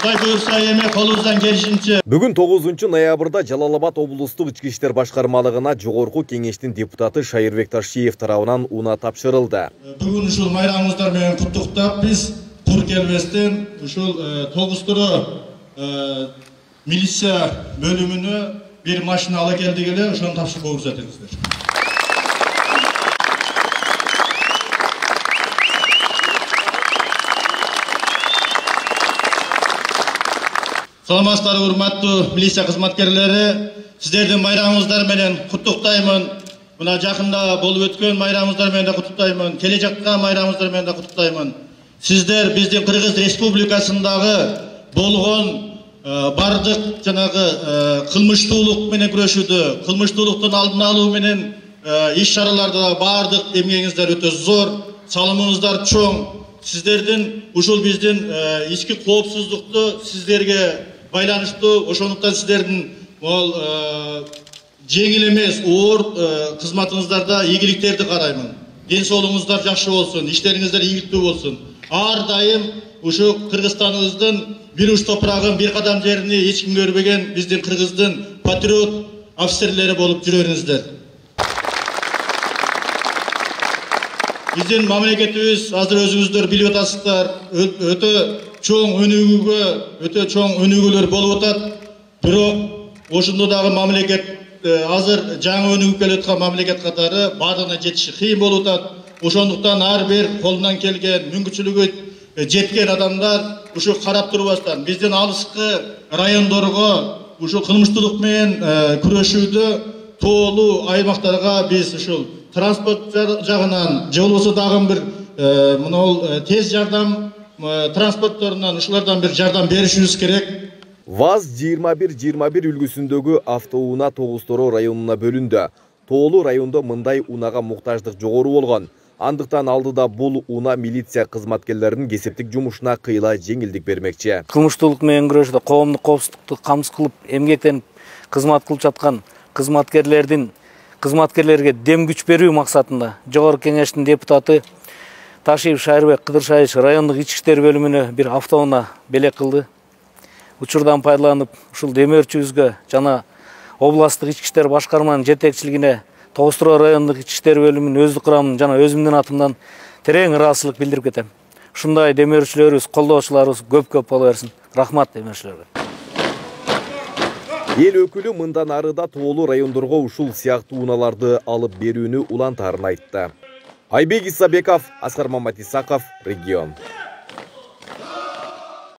Кудай буюрса эми колубуздан келишинче. Бүгүн 9 ноябрда Жалал-Абад облустук ички иштер башкармалыгына жогорку кеңештин депутаты Шайырбек Ташиев тарабынан уна тапшырылды. Бүгүн ушул майрамыңыздар менен куттуктап, биз кур келбестен ушул Тогуз-Туру милиция бөлүмүнө bir машина ала келдик эле, ошону тапшырып көрсөтөңүздөр. Саламатсыздарбы, урматтуу милиция кызматкерлери, сиздердин майрамыңыздар менен куттуктаймын. Мына жакында болуп өткөн майрамыңыздар менен да куттуктаймын. Келе жаткан майрамыңыздар менен да куттуктаймын. Сиздер биздин Кыргыз Республикасындагы болгон бардык жанагы кылмыштуулук менен күрөшүүдө, кылмыштуулуктун алдын алуу менен иш-чараларда бардык эмгегиңиздер өтө зор, салымыңыздар чоң. Сиздердин ушул биздин ички коопсуздукту сиздерге байланыштуу, ошондуктан сиздердин жеңил эмес, оор кызматыңыздарда ийгиликтерди караймын. Ден соолугуңуздар жакшы болсун, иштериңиздер ийгиликтүү болсун. Ар дайым ушу Кыргызстаныбыздын bir uç toprağın bir kadam yerini hiç kim görmegen bizden Kırgız'ın patriot ofisirleri bolup жүрөңүздөр. Bizden mamleketimiz hazır özünüzдөр bilip atasızlar, öte çoğun önügüler bolup atat. Bирок ошондо дагы mamleket hazır жаңы өнүгүп келаткан mamleket катары бардыгына жетиши кыйын болуп атат. Ошондуктан ар бир колунан келген мүмкүнчүлүгү жеткен адамдар ушу карап турбастан биздин алыскы райондорго ушу кылмыштуулук менен күрөшүүдө тоолуу аймактарга биз ушул транспорт жагынан же болбосо дагы бир мына тез жардам транспортторунан ушулардан бир жардам беришибиз керек. ВАЗ-21-21 үлгүсүндөгү автоунаа Тогуз-Туру районуна бөлүндү. Тоолуу райондо мындай унаага муктаждык жогору болгон. Андыктан алдыда бул уна милиция кызматкерлеринин кесиптик жумушуна кыйла жеңилдик бермекчи. Кылмыштуулук менен күрөшүүдө коомдук коопсуздукту камсыз кылып эмгектенип кызмат кылып жаткан кызматкерлерге дем күч берүү максатында Жогорку кеңештин депутаты Ташиев Шайырбек Кыдыршайыч райондук ички иштер бөлүмүнө бир автоунаа белек кылды. Учурдан пайдаланып, ушул демөөрчүбүзгө жана областтык ички иштер башкарманын жетекчилигине Тогуз-Туру райондук ички иштер бөлүмүнүн өздүк курамын жана өзүмдүн атымдан терең ыраазычылык билдирип кетем. Ушундай демөөрчүлөрүбүз, колдоочуларыбыз көп боло берсин. Рахмат демөөрчүлөргө. Эл өкүлү мындан арыда тоолуу райондорго ушул сыяктуу унааларды алып берүүнү улантаарын айтты. Айбек Исабеков, Аскар Маматисаков, Регион.